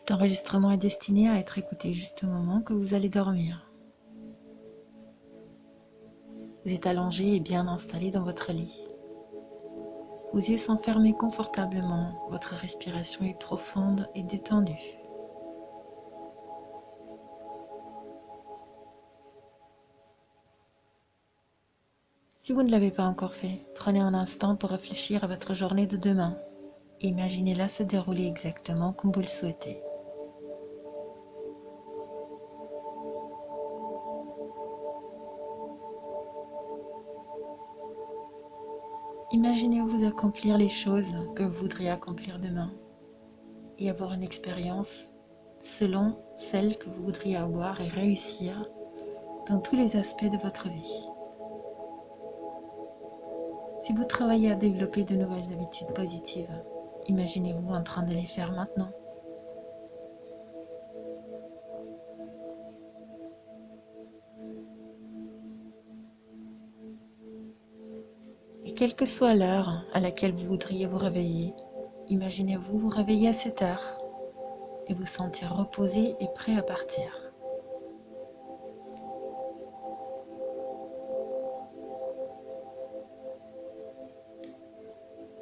Cet enregistrement est destiné à être écouté juste au moment que vous allez dormir. Vous êtes allongé et bien installé dans votre lit. Vos yeux sont fermés confortablement, votre respiration est profonde et détendue. Si vous ne l'avez pas encore fait, prenez un instant pour réfléchir à votre journée de demain. Imaginez-la se dérouler exactement comme vous le souhaitez. Imaginez-vous accomplir les choses que vous voudriez accomplir demain et avoir une expérience selon celle que vous voudriez avoir et réussir dans tous les aspects de votre vie. Si vous travaillez à développer de nouvelles habitudes positives, imaginez-vous en train de les faire maintenant. Et quelle que soit l'heure à laquelle vous voudriez vous réveiller, imaginez-vous vous réveiller à cette heure et vous sentir reposé et prêt à partir.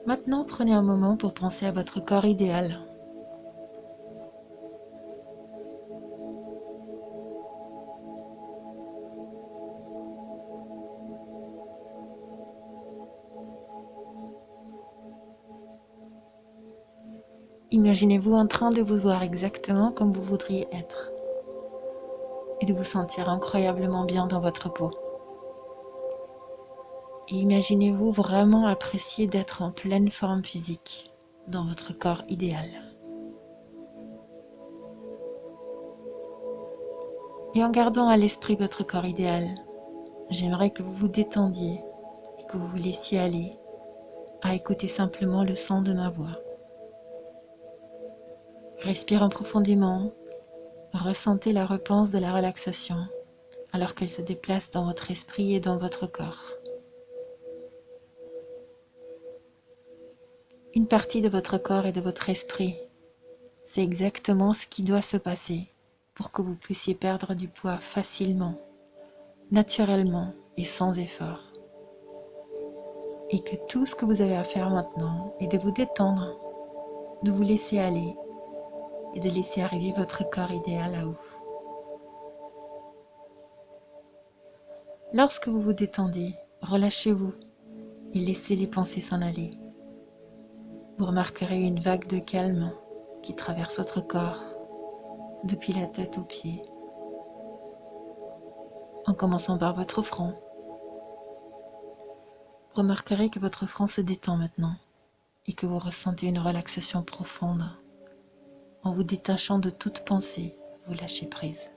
Maintenant, prenez un moment pour penser à votre corps idéal. Imaginez-vous en train de vous voir exactement comme vous voudriez être et de vous sentir incroyablement bien dans votre peau. Et imaginez-vous vraiment apprécier d'être en pleine forme physique dans votre corps idéal. Et en gardant à l'esprit votre corps idéal, j'aimerais que vous vous détendiez et que vous vous laissiez aller à écouter simplement le son de ma voix. Respirez profondément, ressentez la réponse de la relaxation alors qu'elle se déplace dans votre esprit et dans votre corps. Une partie de votre corps et de votre esprit, c'est exactement ce qui doit se passer pour que vous puissiez perdre du poids facilement, naturellement et sans effort. Et que tout ce que vous avez à faire maintenant est de vous détendre, de vous laisser aller et de laisser arriver votre corps idéal à vous. Lorsque vous vous détendez, relâchez-vous et laissez les pensées s'en aller. Vous remarquerez une vague de calme qui traverse votre corps, depuis la tête aux pieds, en commençant par votre front. Vous remarquerez que votre front se détend maintenant et que vous ressentez une relaxation profonde. En vous détachant de toute pensée, vous lâchez prise.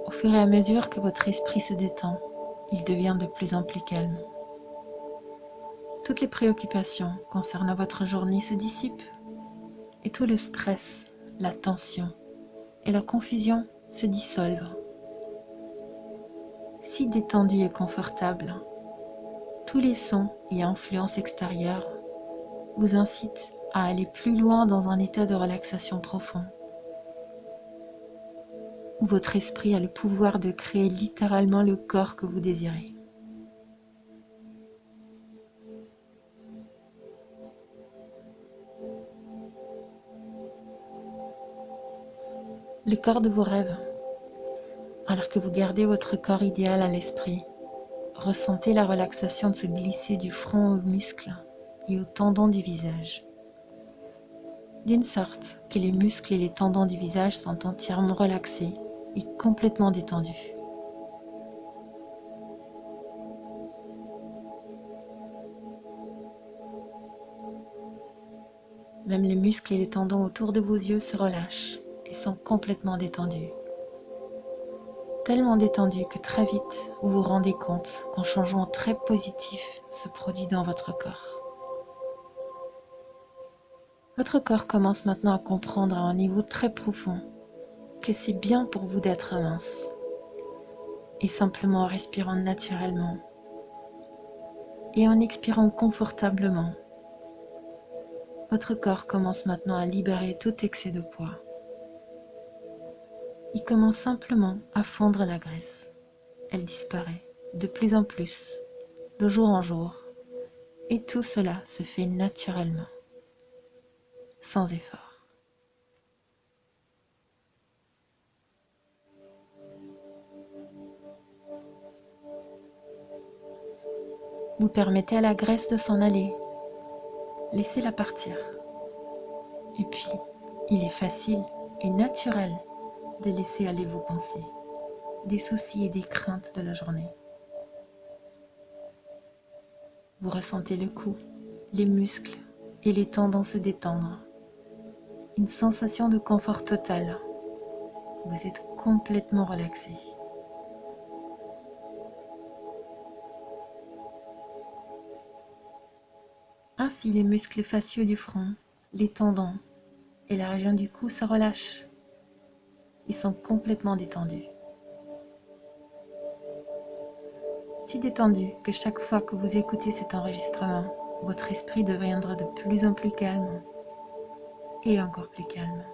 Au fur et à mesure que votre esprit se détend, il devient de plus en plus calme. Toutes les préoccupations concernant votre journée se dissipent et tout le stress, la tension et la confusion se dissolvent. Si détendu et confortable, tous les sons et influences extérieures vous incitent à aller plus loin dans un état de relaxation profond, où votre esprit a le pouvoir de créer littéralement le corps que vous désirez. Le corps de vos rêves. Alors que vous gardez votre corps idéal à l'esprit, ressentez la relaxation de se glisser du front aux muscles et aux tendons du visage. D'une sorte que les muscles et les tendons du visage sont entièrement relaxés et complètement détendus. Même les muscles et les tendons autour de vos yeux se relâchent et sont complètement détendus. Tellement détendus que très vite, vous vous rendez compte qu'un changement très positif se produit dans votre corps. Votre corps commence maintenant à comprendre à un niveau très profond que c'est bien pour vous d'être mince. Et simplement en respirant naturellement et en expirant confortablement, votre corps commence maintenant à libérer tout excès de poids. Il commence simplement à fondre la graisse. Elle disparaît de plus en plus, de jour en jour, et tout cela se fait naturellement, sans effort. Vous permettez à la graisse de s'en aller. Laissez-la partir. Et puis, il est facile et naturel de laisser aller vos pensées, des soucis et des craintes de la journée. Vous ressentez le cou, les muscles et les tendons se détendre. Une sensation de confort total. Vous êtes complètement relaxé. Ainsi, les muscles faciaux du front, les tendons et la région du cou se relâchent. Ils sont complètement détendus. Si détendu que chaque fois que vous écoutez cet enregistrement, votre esprit deviendra de plus en plus calme et encore plus calme,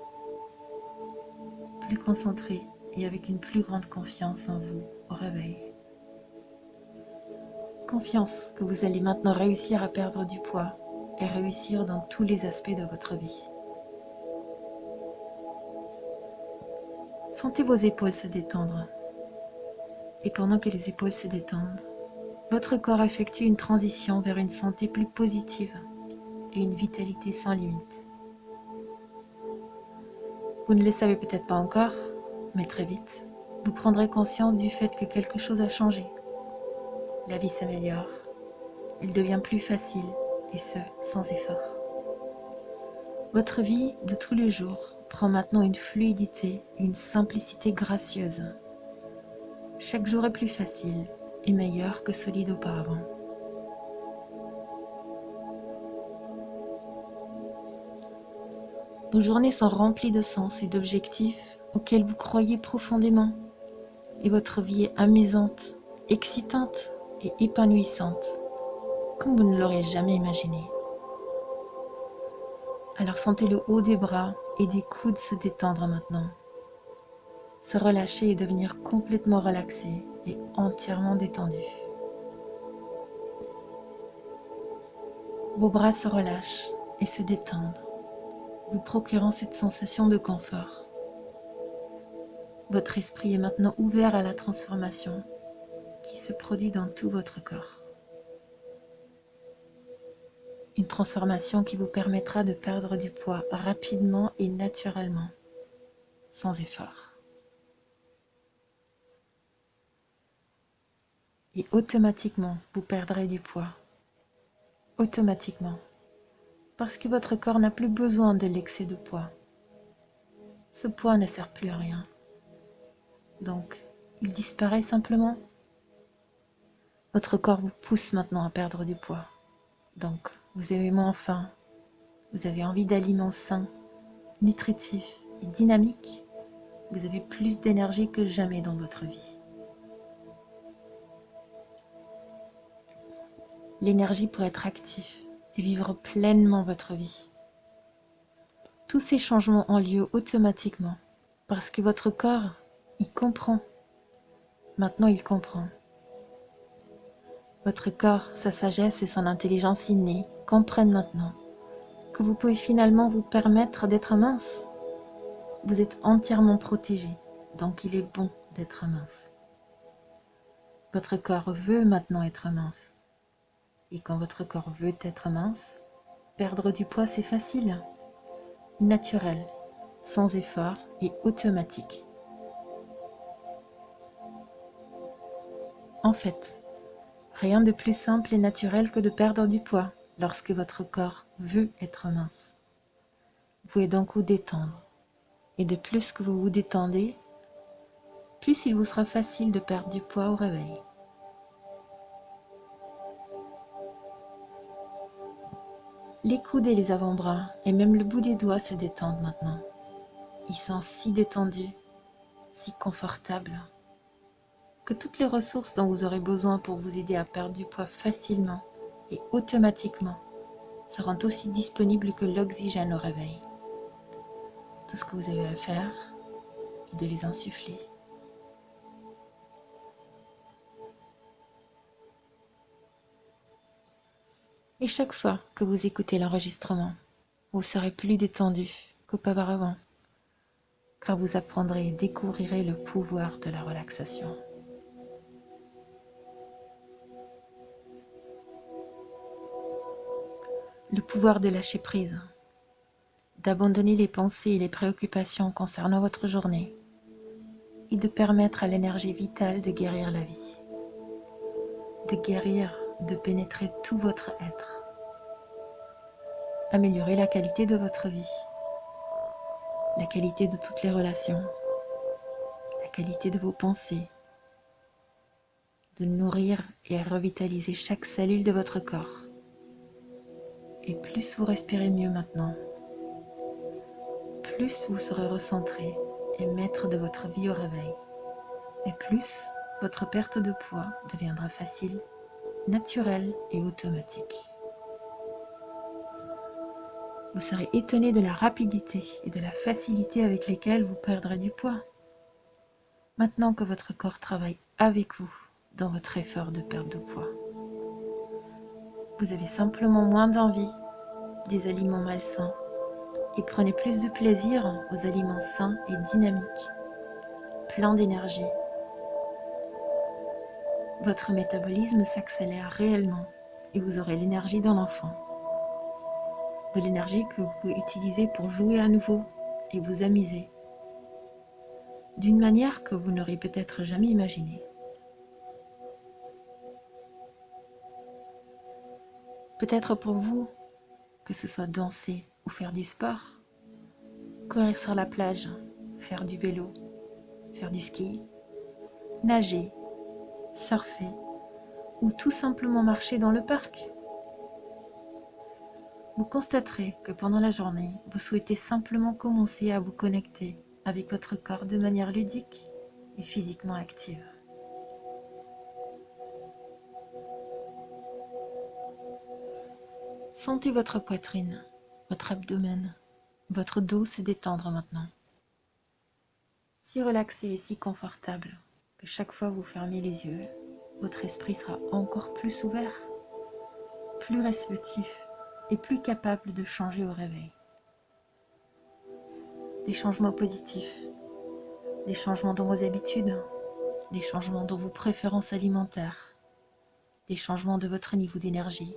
plus concentré et avec une plus grande confiance en vous au réveil. Confiance que vous allez maintenant réussir à perdre du poids et réussir dans tous les aspects de votre vie. Sentez vos épaules se détendre. Et pendant que les épaules se détendent, votre corps effectue une transition vers une santé plus positive et une vitalité sans limite. Vous ne le savez peut-être pas encore, mais très vite, vous prendrez conscience du fait que quelque chose a changé. La vie s'améliore, elle devient plus facile, et ce, sans effort. Votre vie de tous les jours prend maintenant une fluidité et une simplicité gracieuse. Chaque jour est plus facile et meilleur que celui d'auparavant. Vos journées sont remplies de sens et d'objectifs auxquels vous croyez profondément, et votre vie est amusante, excitante et épanouissante, comme vous ne l'aurez jamais imaginé. Alors sentez le haut des bras et des coudes se détendre maintenant, se relâcher et devenir complètement relaxé et entièrement détendu. Vos bras se relâchent et se détendent, vous procurant cette sensation de confort. Votre esprit est maintenant ouvert à la transformation qui se produit dans tout votre corps. Une transformation qui vous permettra de perdre du poids rapidement et naturellement, sans effort. Et automatiquement, vous perdrez du poids. Automatiquement. Parce que votre corps n'a plus besoin de l'excès de poids. Ce poids ne sert plus à rien. Donc, il disparaît simplement. Votre corps vous pousse maintenant à perdre du poids. Donc, vous avez moins faim. Vous avez envie d'aliments sains, nutritifs et dynamiques. Vous avez plus d'énergie que jamais dans votre vie. L'énergie pour être actif et vivre pleinement votre vie. Tous ces changements ont lieu automatiquement parce que votre corps, il comprend. Maintenant, il comprend. Votre corps, sa sagesse et son intelligence innée comprennent maintenant que vous pouvez finalement vous permettre d'être mince. Vous êtes entièrement protégé, donc il est bon d'être mince. Votre corps veut maintenant être mince. Et quand votre corps veut être mince, perdre du poids c'est facile, naturel, sans effort et automatique. En fait, rien de plus simple et naturel que de perdre du poids lorsque votre corps veut être mince. Vous pouvez donc vous détendre. Et de plus que vous vous détendez, plus il vous sera facile de perdre du poids au réveil. Les coudes et les avant-bras et même le bout des doigts se détendent maintenant. Ils sont si détendus, si confortables, que toutes les ressources dont vous aurez besoin pour vous aider à perdre du poids facilement et automatiquement seront aussi disponibles que l'oxygène au réveil. Tout ce que vous avez à faire est de les insuffler. Et chaque fois que vous écoutez l'enregistrement, vous serez plus détendu qu'auparavant, car vous apprendrez et découvrirez le pouvoir de la relaxation. Le pouvoir de lâcher prise, d'abandonner les pensées et les préoccupations concernant votre journée et de permettre à l'énergie vitale de guérir la vie, de guérir, de pénétrer tout votre être, améliorer la qualité de votre vie, la qualité de toutes les relations, la qualité de vos pensées, de nourrir et revitaliser chaque cellule de votre corps. Et plus vous respirez mieux maintenant, plus vous serez recentré et maître de votre vie au réveil. Et plus votre perte de poids deviendra facile, naturelle et automatique. Vous serez étonné de la rapidité et de la facilité avec lesquelles vous perdrez du poids. Maintenant que votre corps travaille avec vous dans votre effort de perte de poids. Vous avez simplement moins d'envie des aliments malsains et prenez plus de plaisir aux aliments sains et dynamiques, pleins d'énergie. Votre métabolisme s'accélère réellement et vous aurez l'énergie d'un enfant. De l'énergie que vous pouvez utiliser pour jouer à nouveau et vous amuser, d'une manière que vous n'aurez peut-être jamais imaginée. Peut-être pour vous, que ce soit danser ou faire du sport, courir sur la plage, faire du vélo, faire du ski, nager, surfer ou tout simplement marcher dans le parc. Vous constaterez que pendant la journée, vous souhaitez simplement commencer à vous connecter avec votre corps de manière ludique et physiquement active. Sentez votre poitrine, votre abdomen, votre dos se détendre maintenant. Si relaxé et si confortable que chaque fois que vous fermez les yeux, votre esprit sera encore plus ouvert, plus réceptif et plus capable de changer au réveil. Des changements positifs, des changements dans vos habitudes, des changements dans vos préférences alimentaires, des changements de votre niveau d'énergie,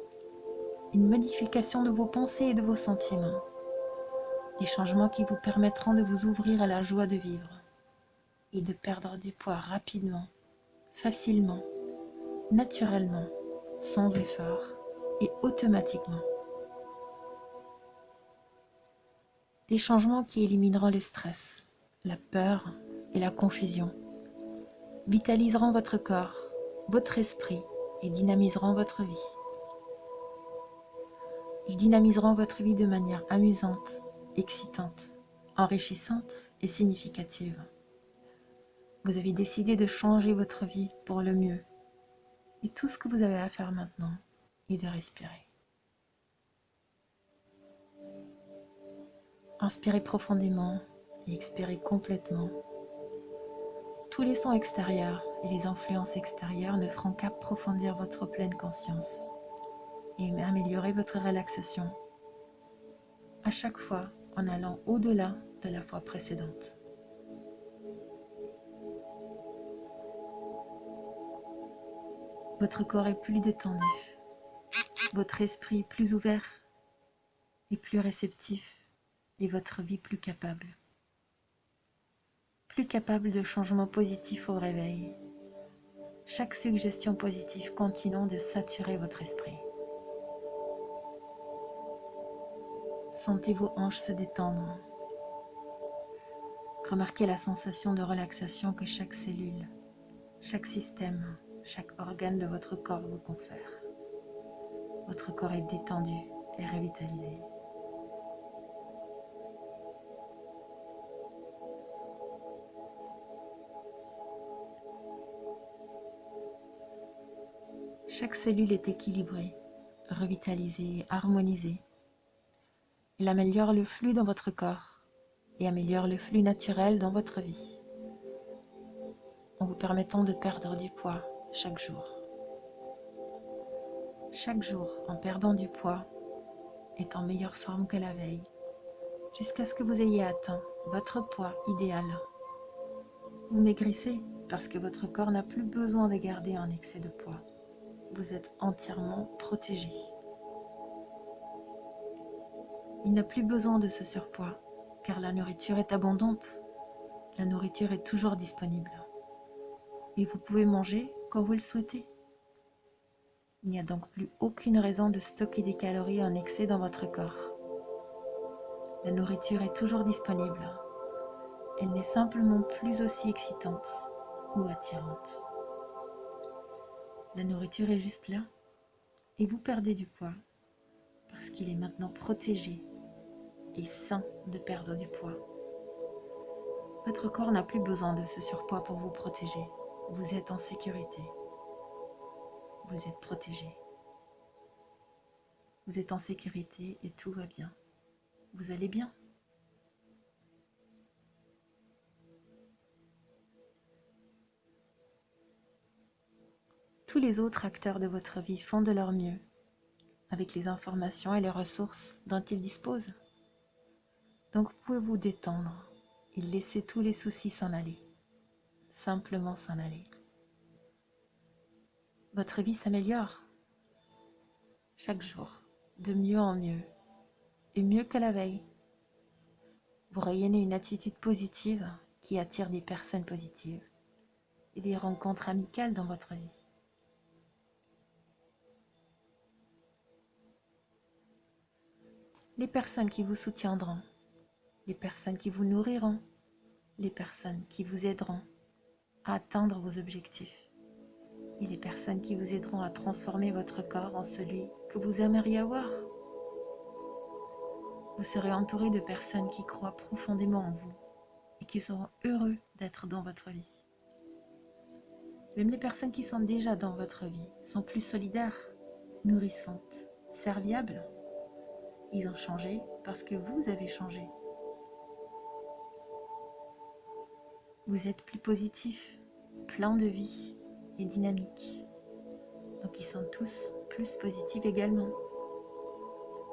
une modification de vos pensées et de vos sentiments, des changements qui vous permettront de vous ouvrir à la joie de vivre et de perdre du poids rapidement, facilement, naturellement, sans effort et automatiquement. Des changements qui élimineront le stress, la peur et la confusion, vitaliseront votre corps, votre esprit et dynamiseront votre vie. Ils dynamiseront votre vie de manière amusante, excitante, enrichissante et significative. Vous avez décidé de changer votre vie pour le mieux. Et tout ce que vous avez à faire maintenant est de respirer. Inspirez profondément et expirez complètement. Tous les sons extérieurs et les influences extérieures ne feront qu'approfondir votre pleine conscience et améliorer votre relaxation, à chaque fois en allant au-delà de la fois précédente. Votre corps est plus détendu, votre esprit plus ouvert et plus réceptif et votre vie plus capable. Plus capable de changements positifs au réveil. Chaque suggestion positive continuant de saturer votre esprit. Sentez vos hanches se détendre. Remarquez la sensation de relaxation que chaque cellule, chaque système, chaque organe de votre corps vous confère. Votre corps est détendu et revitalisé. Chaque cellule est équilibrée revitaliser, harmoniser. Il améliore le flux dans votre corps et améliore le flux naturel dans votre vie en vous permettant de perdre du poids chaque jour. Chaque jour, en perdant du poids, est en meilleure forme que la veille, jusqu'à ce que vous ayez atteint votre poids idéal. Vous maigrissez parce que votre corps n'a plus besoin de garder un excès de poids. Vous êtes entièrement protégé. Il n'a plus besoin de ce surpoids, car la nourriture est abondante. La nourriture est toujours disponible. Et vous pouvez manger quand vous le souhaitez. Il n'y a donc plus aucune raison de stocker des calories en excès dans votre corps. La nourriture est toujours disponible. Elle n'est simplement plus aussi excitante ou attirante. La nourriture est juste là et vous perdez du poids parce qu'il est maintenant protégé et sain de perdre du poids. Votre corps n'a plus besoin de ce surpoids pour vous protéger. Vous êtes en sécurité. Vous êtes protégé. Vous êtes en sécurité et tout va bien. Vous allez bien. Tous les autres acteurs de votre vie font de leur mieux avec les informations et les ressources dont ils disposent. Donc vous pouvez vous détendre et laisser tous les soucis s'en aller. Simplement s'en aller. Votre vie s'améliore chaque jour, de mieux en mieux, et mieux que la veille. Vous rayonnez une attitude positive qui attire des personnes positives et des rencontres amicales dans votre vie. Les personnes qui vous soutiendront, les personnes qui vous nourriront, les personnes qui vous aideront à atteindre vos objectifs et les personnes qui vous aideront à transformer votre corps en celui que vous aimeriez avoir. Vous serez entouré de personnes qui croient profondément en vous et qui seront heureux d'être dans votre vie. Même les personnes qui sont déjà dans votre vie sont plus solidaires, nourrissantes, serviables. Ils ont changé parce que vous avez changé. Vous êtes plus positif, plein de vie et dynamique. Donc ils sont tous plus positifs également.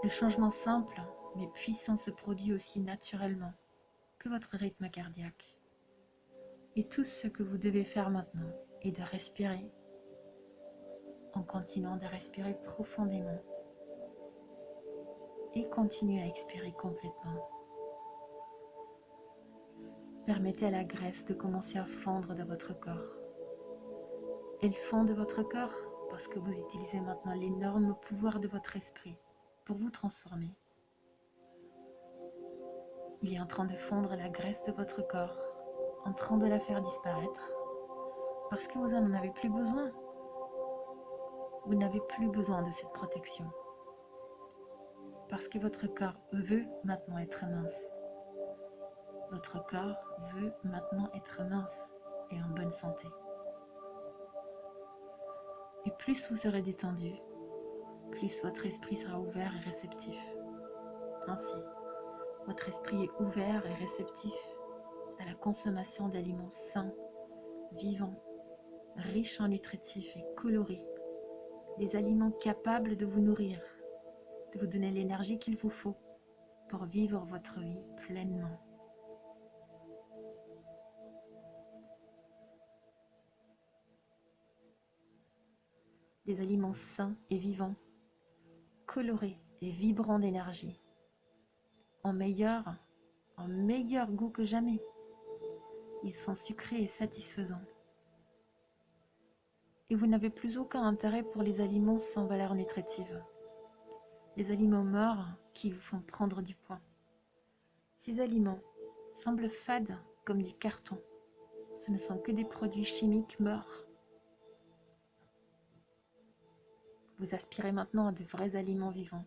Le changement simple mais puissant se produit aussi naturellement que votre rythme cardiaque. Et tout ce que vous devez faire maintenant est de respirer en continuant de respirer profondément et continuez à expirer complètement. Permettez à la graisse de commencer à fondre de votre corps. Elle fond de votre corps parce que vous utilisez maintenant l'énorme pouvoir de votre esprit pour vous transformer. Il est en train de fondre la graisse de votre corps, en train de la faire disparaître, parce que vous n'en avez plus besoin. Vous n'avez plus besoin de cette protection, parce que votre corps veut maintenant être mince. Votre corps veut maintenant être mince et en bonne santé. Et plus vous serez détendu, plus votre esprit sera ouvert et réceptif. Ainsi, votre esprit est ouvert et réceptif à la consommation d'aliments sains, vivants, riches en nutritifs et colorés, des aliments capables de vous nourrir, de vous donner l'énergie qu'il vous faut pour vivre votre vie pleinement. Des aliments sains et vivants, colorés et vibrants d'énergie, en meilleur goût que jamais. Ils sont sucrés et satisfaisants. Et vous n'avez plus aucun intérêt pour les aliments sans valeur nutritive. Les aliments morts qui vous font prendre du poids. Ces aliments semblent fades comme du carton. Ce ne sont que des produits chimiques morts. Vous aspirez maintenant à de vrais aliments vivants,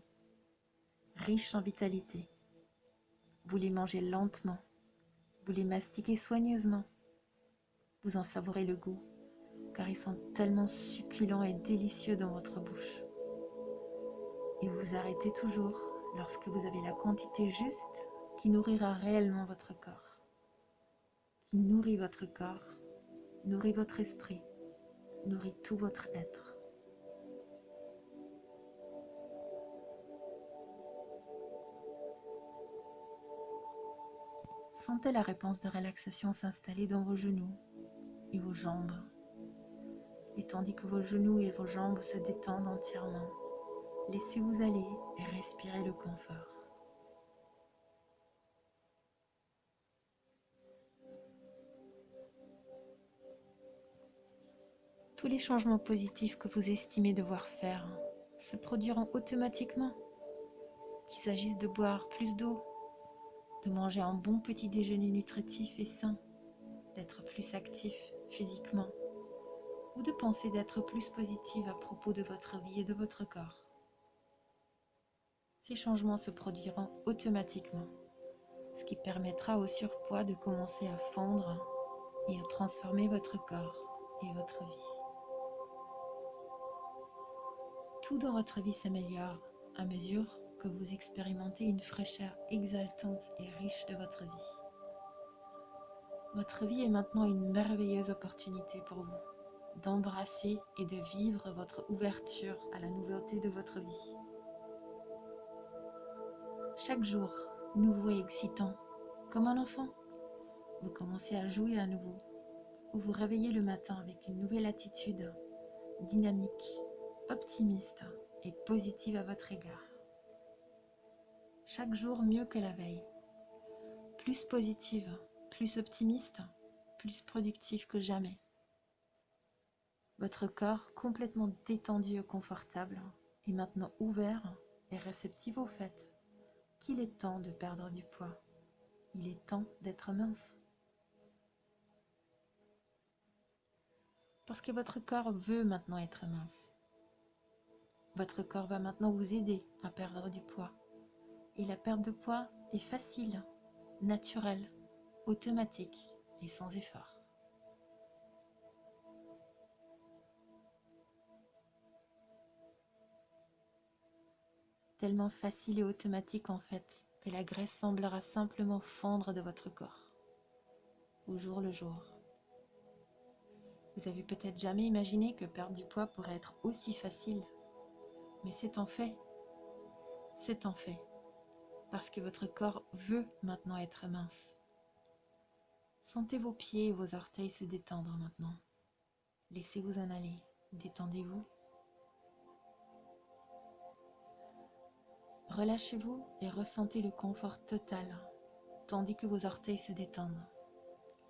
riches en vitalité. Vous les mangez lentement, vous les mastiquez soigneusement. Vous en savourez le goût, car ils sont tellement succulents et délicieux dans votre bouche. Et vous vous arrêtez toujours lorsque vous avez la quantité juste qui nourrira réellement votre corps, qui nourrit votre corps, nourrit votre esprit, nourrit tout votre être. Sentez la réponse de relaxation s'installer dans vos genoux et vos jambes. Et tandis que vos genoux et vos jambes se détendent entièrement, laissez-vous aller et respirez le confort. Tous les changements positifs que vous estimez devoir faire se produiront automatiquement. Qu'il s'agisse de boire plus d'eau, de manger un bon petit déjeuner nutritif et sain, d'être plus actif physiquement, ou de penser d'être plus positive à propos de votre vie et de votre corps. Ces changements se produiront automatiquement, ce qui permettra au surpoids de commencer à fondre et à transformer votre corps et votre vie. Tout dans votre vie s'améliore à mesure que vous expérimentez une fraîcheur exaltante et riche de votre vie. Votre vie est maintenant une merveilleuse opportunité pour vous d'embrasser et de vivre votre ouverture à la nouveauté de votre vie. Chaque jour, nouveau et excitant, comme un enfant, vous commencez à jouer à nouveau, ou vous réveillez le matin avec une nouvelle attitude, dynamique, optimiste et positive à votre égard. Chaque jour mieux que la veille, plus positive, plus optimiste, plus productive que jamais. Votre corps complètement détendu et confortable est maintenant ouvert et réceptif au fait qu'il est temps de perdre du poids. Il est temps d'être mince. Parce que votre corps veut maintenant être mince. Votre corps va maintenant vous aider à perdre du poids. Et la perte de poids est facile, naturelle, automatique et sans effort. Tellement facile et automatique en fait que la graisse semblera simplement fondre de votre corps, au jour le jour. Vous avez peut-être jamais imaginé que perdre du poids pourrait être aussi facile, mais c'est un fait. C'est un fait, parce que votre corps veut maintenant être mince. Sentez vos pieds et vos orteils se détendre maintenant. Laissez-vous en aller, détendez-vous. Relâchez-vous et ressentez le confort total, tandis que vos orteils se détendent.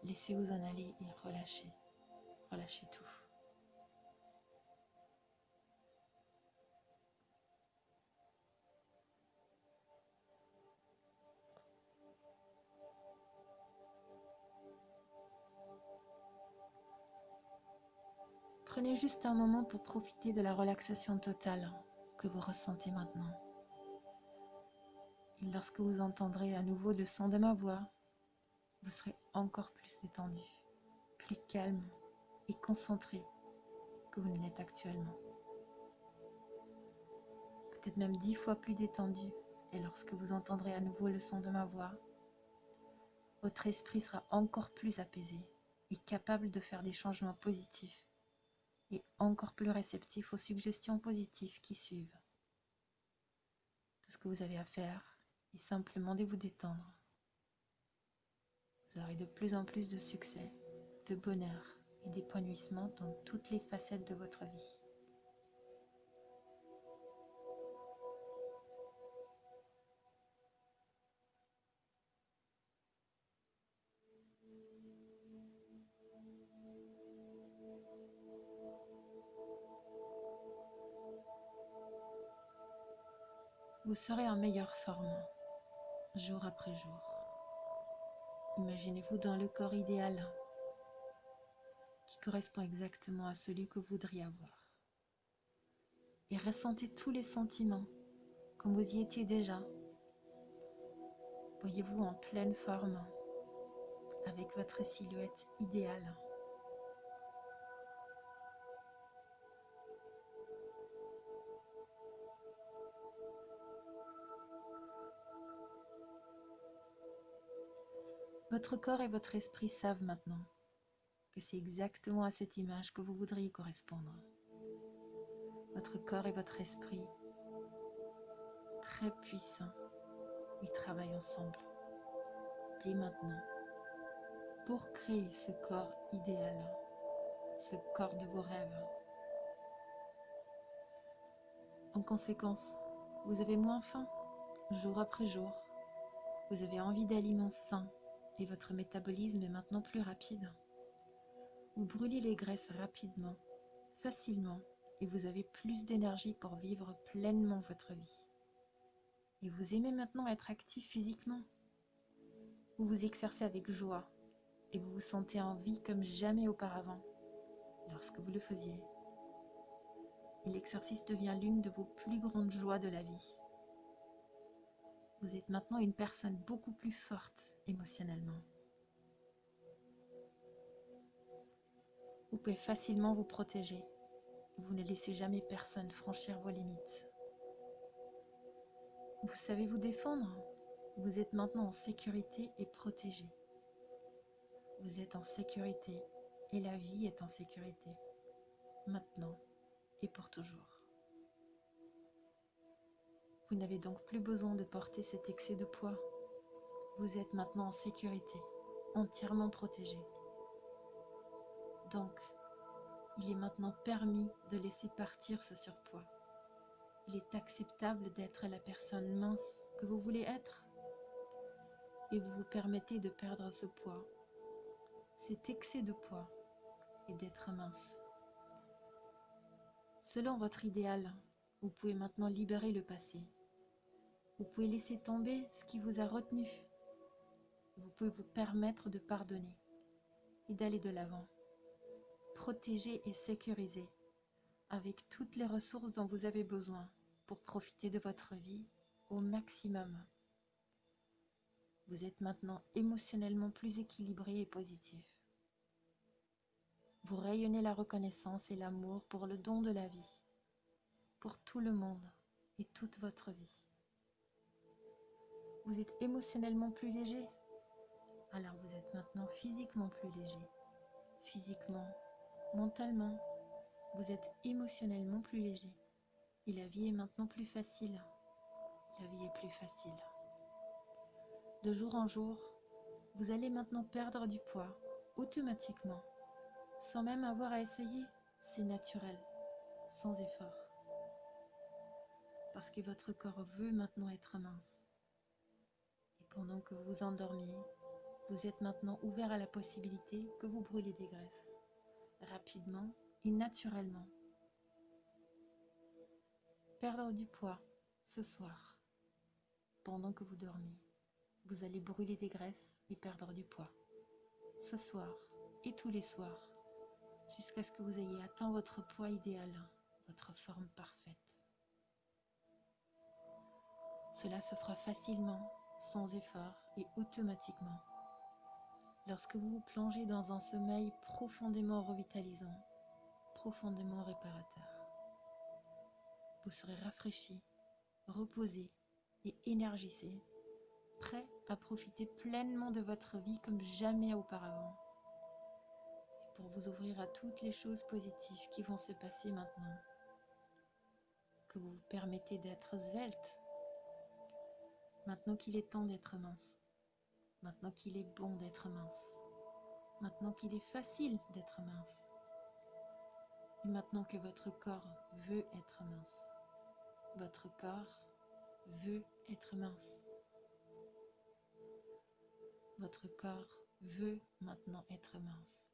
Laissez-vous en aller et relâchez. Relâchez tout. Prenez juste un moment pour profiter de la relaxation totale que vous ressentez maintenant. Et lorsque vous entendrez à nouveau le son de ma voix, vous serez encore plus détendu, plus calme et concentré que vous ne l'êtes actuellement. Peut-être même 10 fois plus détendu. Et lorsque vous entendrez à nouveau le son de ma voix, votre esprit sera encore plus apaisé et capable de faire des changements positifs et encore plus réceptif aux suggestions positives qui suivent. Tout ce que vous avez à faire est simplement de vous détendre. Vous aurez de plus en plus de succès, de bonheur et d'épanouissement dans toutes les facettes de votre vie. Vous serez en meilleure forme, jour après jour. Imaginez-vous dans le corps idéal qui correspond exactement à celui que vous voudriez avoir. Et ressentez tous les sentiments comme vous y étiez déjà. Voyez-vous en pleine forme avec votre silhouette idéale. Votre corps et votre esprit savent maintenant que c'est exactement à cette image que vous voudriez correspondre. Votre corps et votre esprit, très puissants, ils travaillent ensemble, dès maintenant, pour créer ce corps idéal, ce corps de vos rêves. En conséquence, vous avez moins faim, jour après jour. Vous avez envie d'aliments sains et votre métabolisme est maintenant plus rapide. Vous brûlez les graisses rapidement, facilement, et vous avez plus d'énergie pour vivre pleinement votre vie. Et vous aimez maintenant être actif physiquement. Vous vous exercez avec joie et vous vous sentez en vie comme jamais auparavant lorsque vous le faisiez. Et l'exercice devient l'une de vos plus grandes joies de la vie. Vous êtes maintenant une personne beaucoup plus forte émotionnellement. Vous pouvez facilement vous protéger. Vous ne laissez jamais personne franchir vos limites. Vous savez vous défendre. Vous êtes maintenant en sécurité et protégé. Vous êtes en sécurité et la vie est en sécurité. Maintenant et pour toujours. Vous n'avez donc plus besoin de porter cet excès de poids. Vous êtes maintenant en sécurité, entièrement protégé. Donc, il est maintenant permis de laisser partir ce surpoids. Il est acceptable d'être la personne mince que vous voulez être. Et vous vous permettez de perdre ce poids, cet excès de poids, et d'être mince. Selon votre idéal, vous pouvez maintenant libérer le passé. Vous pouvez laisser tomber ce qui vous a retenu. Vous pouvez vous permettre de pardonner et d'aller de l'avant. Protégé et sécurisé, avec toutes les ressources dont vous avez besoin pour profiter de votre vie au maximum. Vous êtes maintenant émotionnellement plus équilibré et positif. Vous rayonnez la reconnaissance et l'amour pour le don de la vie, pour tout le monde et toute votre vie. Vous êtes émotionnellement plus léger, alors vous êtes maintenant physiquement plus léger. Physiquement, mentalement, vous êtes émotionnellement plus léger. Et la vie est maintenant plus facile. La vie est plus facile. De jour en jour, vous allez maintenant perdre du poids, automatiquement, sans même avoir à essayer. C'est naturel, sans effort. Parce que votre corps veut maintenant être mince. Et pendant que vous vous endormiez, vous êtes maintenant ouvert à la possibilité que vous brûlez des graisses, rapidement et naturellement. Perdre du poids ce soir, pendant que vous dormez. Vous allez brûler des graisses et perdre du poids. Ce soir et tous les soirs, jusqu'à ce que vous ayez atteint votre poids idéal, votre forme parfaite. Cela se fera facilement, sans effort et automatiquement. Lorsque vous vous plongez dans un sommeil profondément revitalisant, profondément réparateur, vous serez rafraîchi, reposé et énergisé, prêt à profiter pleinement de votre vie comme jamais auparavant. Et pour vous ouvrir à toutes les choses positives qui vont se passer maintenant, que vous vous permettez d'être svelte, maintenant qu'il est temps d'être mince, maintenant qu'il est bon d'être mince, maintenant qu'il est facile d'être mince, et maintenant que votre corps veut être mince. Votre corps veut être mince. Votre corps veut maintenant être mince.